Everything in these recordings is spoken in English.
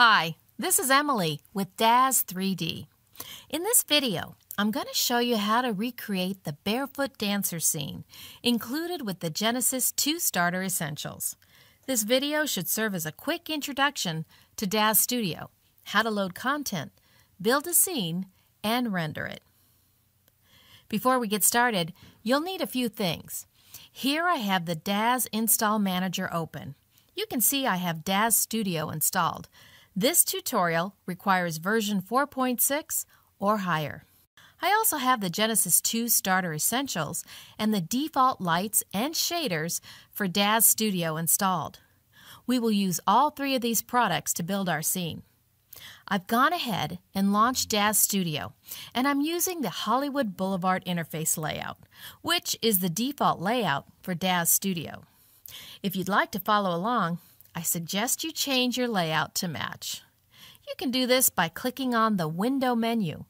Hi, this is Emily with DAZ 3D. In this video, I'm going to show you how to recreate the Barefoot dancer scene included with the Genesis 2 Starter Essentials. This video should serve as a quick introduction to DAZ Studio, how to load content, build a scene, and render it. Before we get started, you'll need a few things. Here I have the DAZ Install Manager open. You can see I have DAZ Studio installed. This tutorial requires version 4.6 or higher. I also have the Genesis 2 Starter Essentials and the default lights and shaders for DAZ Studio installed. We will use all three of these products to build our scene. I've gone ahead and launched DAZ Studio, and I'm using the Hollywood Boulevard interface layout, which is the default layout for DAZ Studio. If you'd like to follow along, I suggest you change your layout to match. You can do this by clicking on the Window menu,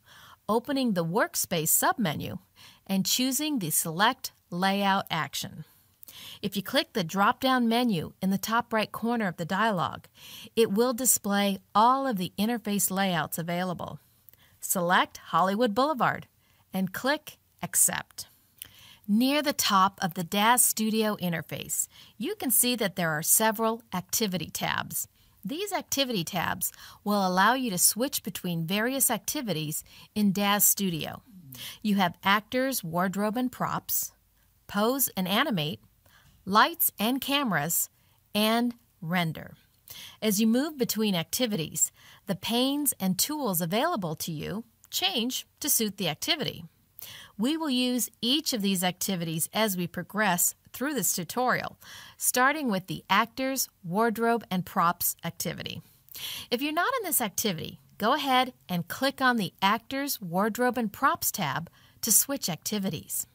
opening the Workspace submenu, and choosing the Select Layout action. If you click the drop-down menu in the top right corner of the dialog, it will display all of the interface layouts available. Select Hollywood Boulevard and click Accept. Near the top of the DAZ Studio interface, you can see that there are several activity tabs. These activity tabs will allow you to switch between various activities in DAZ Studio. You have Actors, Wardrobe and Props, Pose and Animate, Lights and Cameras, and Render. As you move between activities, the panes and tools available to you change to suit the activity. We will use each of these activities as we progress through this tutorial, starting with the Actors, Wardrobe, and Props activity. If you're not in this activity, go ahead and click on the Actors, Wardrobe, and Props tab to switch activities.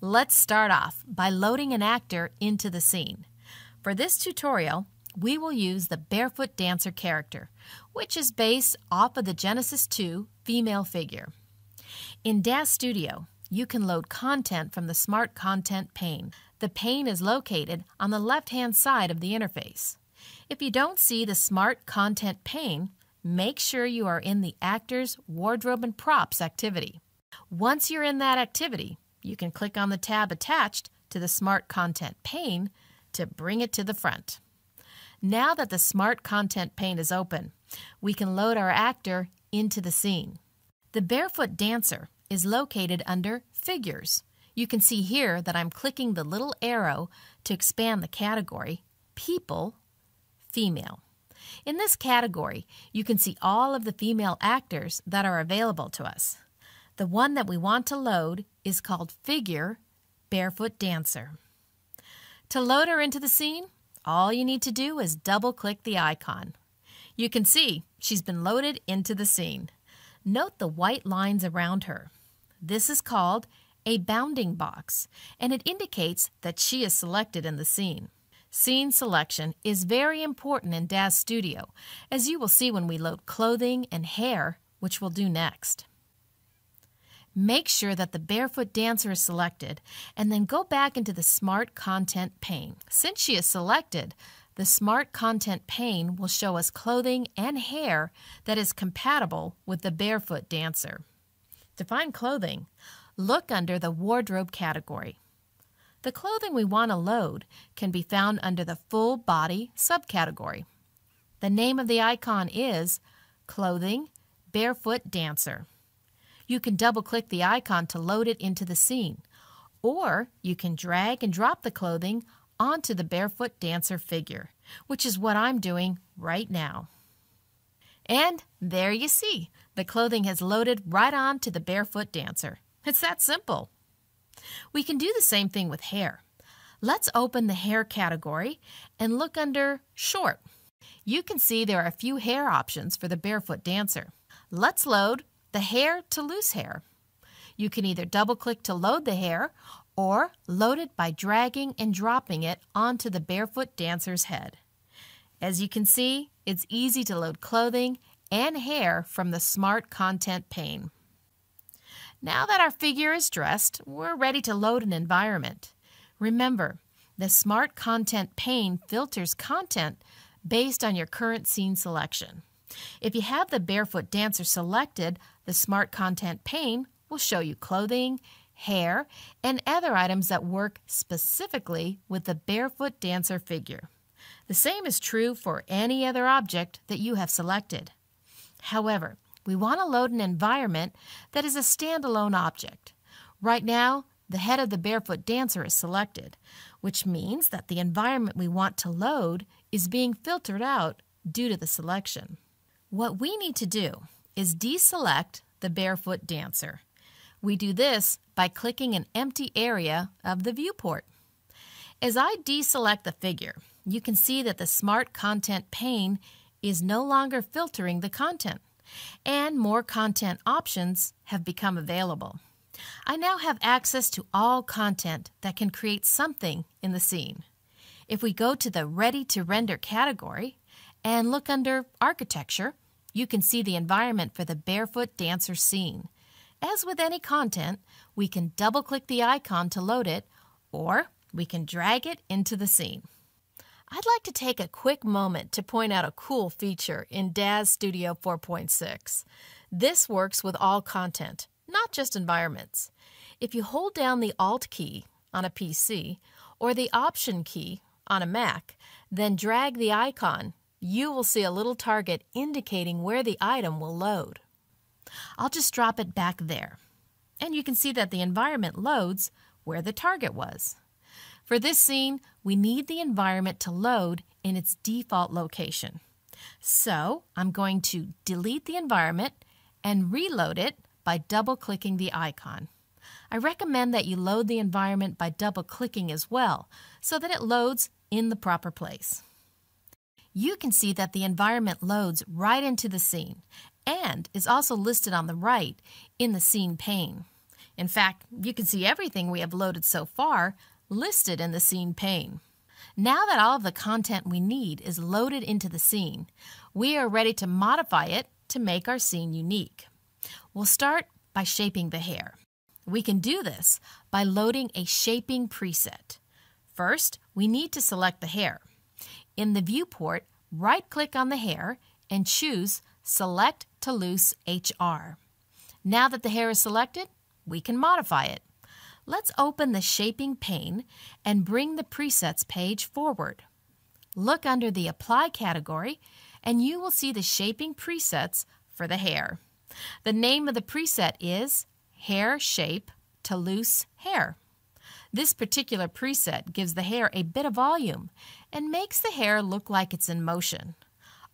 Let's start off by loading an actor into the scene. For this tutorial, we will use the Barefoot dancer character, which is based off of the Genesis 2 female figure. In DAZ Studio, you can load content from the Smart Content pane. The pane is located on the left-hand side of the interface. If you don't see the Smart Content pane, make sure you are in the Actors, Wardrobe, and Props activity. Once you're in that activity, you can click on the tab attached to the Smart Content pane to bring it to the front. Now that the Smart Content pane is open, we can load our actor into the scene. The Barefoot dancer is located under Figures. You can see here that I'm clicking the little arrow to expand the category People, Female. In this category, you can see all of the female actors that are available to us. The one that we want to load is called Figure Barefoot Dancer. To load her into the scene, all you need to do is double-click the icon. You can see she's been loaded into the scene. Note the white lines around her. This is called a bounding box, and it indicates that she is selected in the scene. Scene selection is very important in DAZ Studio, as you will see when we load clothing and hair, which we'll do next. Make sure that the Barefoot dancer is selected, and then go back into the Smart Content pane. Since she is selected, the Smart Content pane will show us clothing and hair that is compatible with the Barefoot dancer. To find clothing, look under the Wardrobe category. The clothing we want to load can be found under the Full Body subcategory. The name of the icon is Clothing Barefoot Dancer. You can double-click the icon to load it into the scene, or you can drag and drop the clothing onto the Barefoot dancer figure, which is what I'm doing right now. And there you see, the clothing has loaded right on to the Barefoot dancer. It's that simple. We can do the same thing with hair. Let's open the hair category and look under Short. You can see there are a few hair options for the Barefoot dancer. Let's load the hair to loose hair. You can either double-click to load the hair or load it by dragging and dropping it onto the Barefoot dancer's head. As you can see, it's easy to load clothing and hair from the Smart Content pane. Now that our figure is dressed, we're ready to load an environment. Remember, the Smart Content pane filters content based on your current scene selection. If you have the Barefoot Dancer selected, the Smart Content pane will show you clothing, hair, and other items that work specifically with the Barefoot Dancer figure. The same is true for any other object that you have selected. However, we want to load an environment that is a standalone object. Right now, the head of the Barefoot Dancer is selected, which means that the environment we want to load is being filtered out due to the selection. What we need to do is deselect the Barefoot Dancer. We do this by clicking an empty area of the viewport. As I deselect the figure, you can see that the Smart Content pane is no longer filtering the content, and more content options have become available. I now have access to all content that can create something in the scene. If we go to the Ready to Render category and look under Architecture, you can see the environment for the Barefoot Dancer scene. As with any content, we can double-click the icon to load it, or we can drag it into the scene. I'd like to take a quick moment to point out a cool feature in DAZ Studio 4.6. This works with all content, not just environments. If you hold down the Alt key on a PC or the Option key on a Mac, then drag the icon, you will see a little target indicating where the item will load. I'll just drop it back there, and you can see that the environment loads where the target was. For this scene, we need the environment to load in its default location. So I'm going to delete the environment and reload it by double-clicking the icon. I recommend that you load the environment by double-clicking as well, so that it loads in the proper place. You can see that the environment loads right into the scene and is also listed on the right in the scene pane. In fact, you can see everything we have loaded so far listed in the scene pane. Now that all of the content we need is loaded into the scene, we are ready to modify it to make our scene unique. We'll start by shaping the hair. We can do this by loading a shaping preset. First, we need to select the hair. In the viewport, right-click on the hair and choose Select to Loose HR. Now that the hair is selected, we can modify it. Let's open the Shaping pane and bring the Presets page forward. Look under the Apply category and you will see the shaping presets for the hair. The name of the preset is Hair Shape to Loose Hair. This particular preset gives the hair a bit of volume and makes the hair look like it's in motion.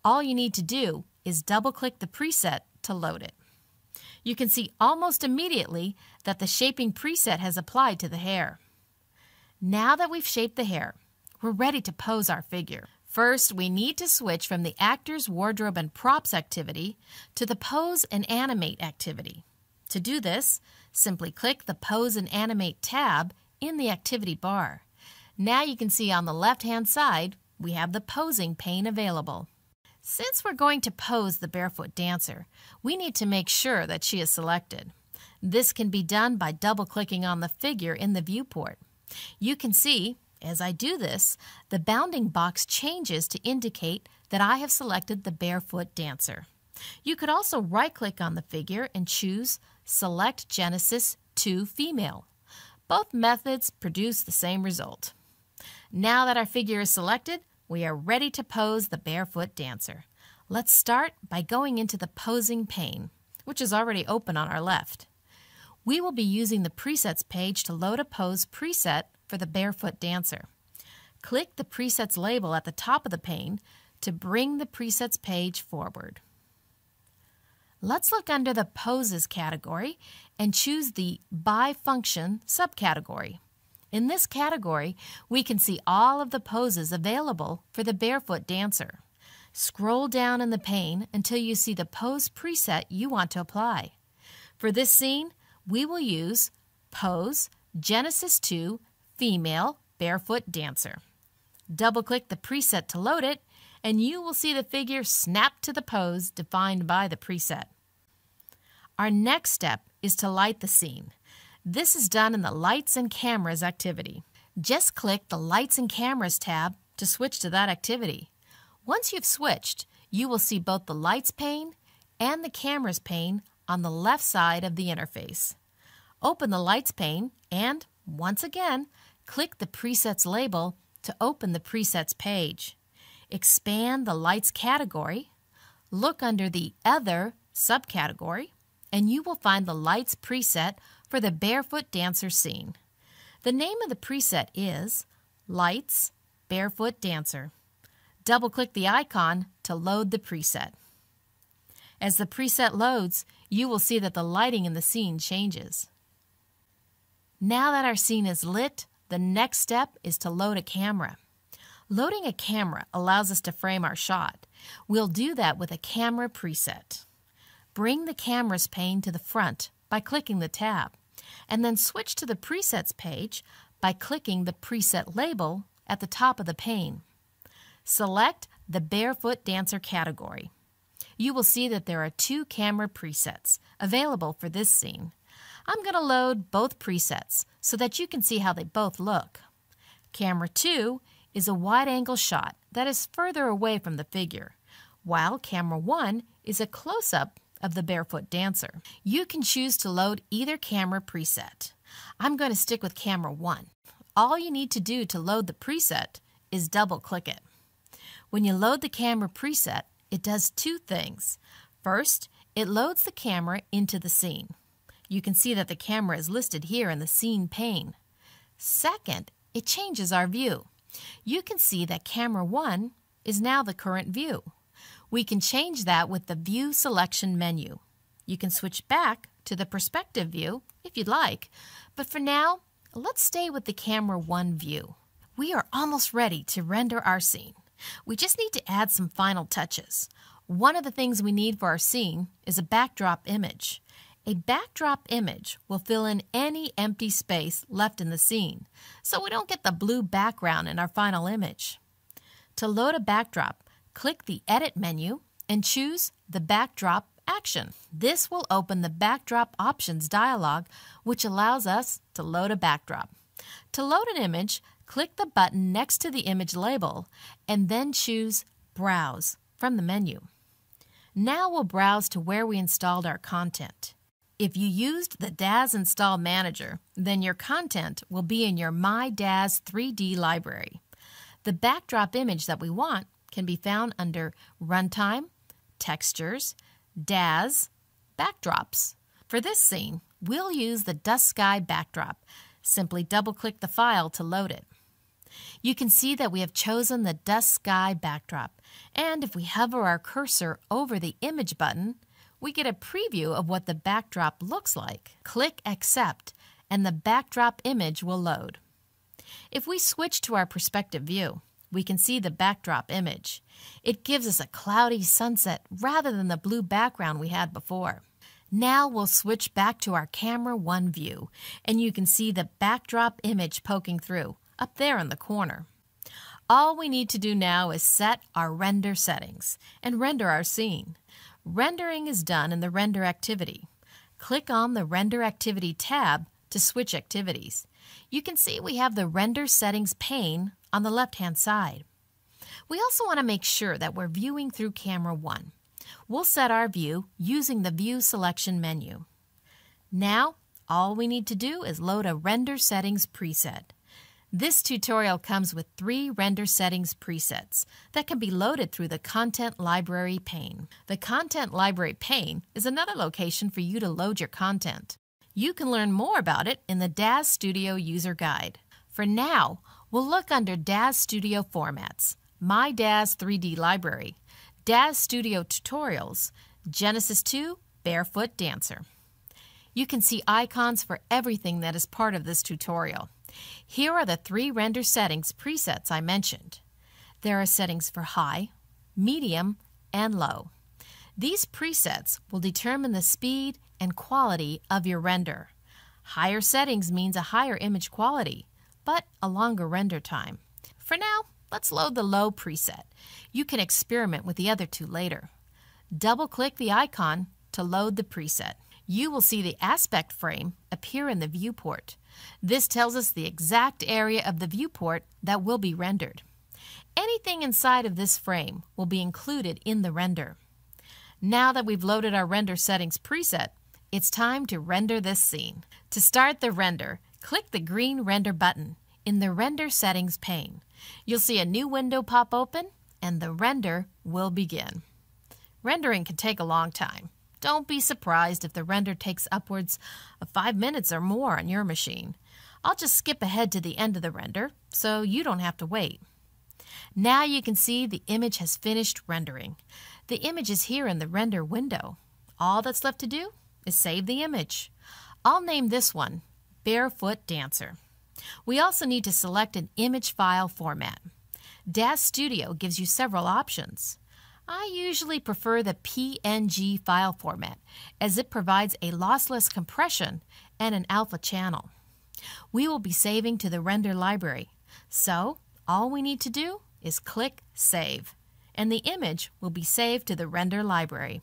All you need to do is double-click the preset to load it. You can see almost immediately that the shaping preset has applied to the hair. Now that we've shaped the hair, we're ready to pose our figure. First, we need to switch from the Actors, Wardrobe, and Props activity to the Pose and Animate activity. To do this, simply click the Pose and Animate tab in the activity bar. Now you can see on the left-hand side, we have the Posing pane available. Since we're going to pose the Barefoot Dancer, we need to make sure that she is selected. This can be done by double-clicking on the figure in the viewport. You can see, as I do this, the bounding box changes to indicate that I have selected the Barefoot Dancer. You could also right-click on the figure and choose Select Genesis to Female. Both methods produce the same result. Now that our figure is selected, we are ready to pose the Barefoot Dancer. Let's start by going into the Posing pane, which is already open on our left. We will be using the Presets page to load a pose preset for the Barefoot Dancer. Click the Presets label at the top of the pane to bring the Presets page forward. Let's look under the Poses category and choose the By Function subcategory. In this category, we can see all of the poses available for the Barefoot Dancer. Scroll down in the pane until you see the pose preset you want to apply. For this scene, we will use Pose Genesis 2 Female Barefoot Dancer. Double-click the preset to load it, and you will see the figure snap to the pose defined by the preset. Our next step is to light the scene. This is done in the Lights and Cameras activity. Just click the Lights and Cameras tab to switch to that activity. Once you've switched, you will see both the lights pane and the cameras pane on the left side of the interface. Open the lights pane and, once again, click the presets label to open the presets page. Expand the lights category, look under the Other subcategory, and you will find the lights preset for the Barefoot Dancer scene. The name of the preset is Lights Barefoot Dancer. Double-click the icon to load the preset. As the preset loads, you will see that the lighting in the scene changes. Now that our scene is lit, the next step is to load a camera. Loading a camera allows us to frame our shot. We'll do that with a camera preset. Bring the cameras pane to the front by clicking the tab, and then switch to the presets page by clicking the preset label at the top of the pane. Select the Barefoot Dancer category. You will see that there are 2 camera presets available for this scene. I'm going to load both presets so that you can see how they both look. Camera 2 is a wide-angle shot that is further away from the figure, while Camera 1 is a close-up of the Barefoot Dancer. You can choose to load either camera preset. I'm going to stick with Camera 1. All you need to do to load the preset is double-click it. When you load the camera preset, it does 2 things. First, it loads the camera into the scene. You can see that the camera is listed here in the scene pane. Second, it changes our view. You can see that Camera 1 is now the current view. We can change that with the View Selection menu. You can switch back to the Perspective view if you'd like, but for now, let's stay with the Camera 1 view. We are almost ready to render our scene. We just need to add some final touches. One of the things we need for our scene is a backdrop image. A backdrop image will fill in any empty space left in the scene, so we don't get the blue background in our final image. To load a backdrop, click the Edit menu and choose the Backdrop action. This will open the Backdrop Options dialog, which allows us to load a backdrop. To load an image, click the button next to the image label and then choose Browse from the menu. Now we'll browse to where we installed our content. If you used the DAZ Install Manager, then your content will be in your My DAZ 3D library. The backdrop image that we want can be found under Runtime, Textures, DAZ, Backdrops. For this scene, we'll use the Dusk Sky backdrop. Simply double-click the file to load it. You can see that we have chosen the Dusk Sky backdrop, and if we hover our cursor over the Image button, we get a preview of what the backdrop looks like. Click Accept, and the backdrop image will load. If we switch to our perspective view, we can see the backdrop image. It gives us a cloudy sunset rather than the blue background we had before. Now we'll switch back to our Camera 1 view, and you can see the backdrop image poking through, up there in the corner. All we need to do now is set our render settings and render our scene. Rendering is done in the Render Activity. Click on the Render Activity tab to switch activities. You can see we have the Render Settings pane on the left-hand side. We also want to make sure that we're viewing through Camera 1. We'll set our view using the View Selection menu. Now, all we need to do is load a Render Settings preset. This tutorial comes with 3 render settings presets that can be loaded through the Content Library pane. The Content Library pane is another location for you to load your content. You can learn more about it in the DAZ Studio User Guide. For now, we'll look under DAZ Studio Formats, My DAZ 3D Library, DAZ Studio Tutorials, Genesis 2, Barefoot Dancer. You can see icons for everything that is part of this tutorial. Here are the 3 render settings presets I mentioned. There are settings for high, medium, and low. These presets will determine the speed and quality of your render. Higher settings means a higher image quality, but a longer render time. For now, let's load the low preset. You can experiment with the other 2 later. Double-click the icon to load the preset. You will see the aspect frame appear in the viewport. This tells us the exact area of the viewport that will be rendered. Anything inside of this frame will be included in the render. Now that we've loaded our render settings preset, it's time to render this scene. To start the render, click the green render button in the render settings pane. You'll see a new window pop open and the render will begin. Rendering can take a long time. Don't be surprised if the render takes upwards of 5 minutes or more on your machine. I'll just skip ahead to the end of the render so you don't have to wait. Now you can see the image has finished rendering. The image is here in the render window. All that's left to do is save the image. I'll name this one Barefoot Dancer. We also need to select an image file format. DAZ Studio gives you several options. I usually prefer the PNG file format as it provides a lossless compression and an alpha channel. We will be saving to the render library, so all we need to do is click Save, and the image will be saved to the render library.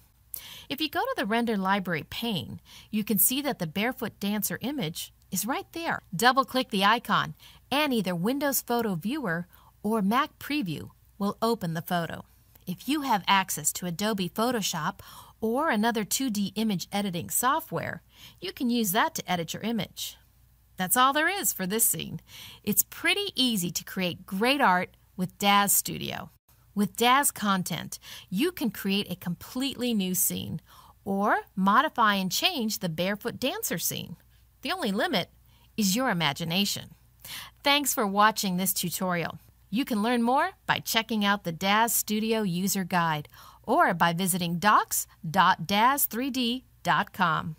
If you go to the render library pane, you can see that the Barefoot Dancer image is right there. Double-click the icon, and either Windows Photo Viewer or Mac Preview will open the photo. If you have access to Adobe Photoshop or another 2D image editing software, you can use that to edit your image. That's all there is for this scene. It's pretty easy to create great art with DAZ Studio. With DAZ content, you can create a completely new scene or modify and change the Barefoot Dancer scene. The only limit is your imagination. Thanks for watching this tutorial. You can learn more by checking out the DAZ Studio User Guide or by visiting docs.daz3d.com.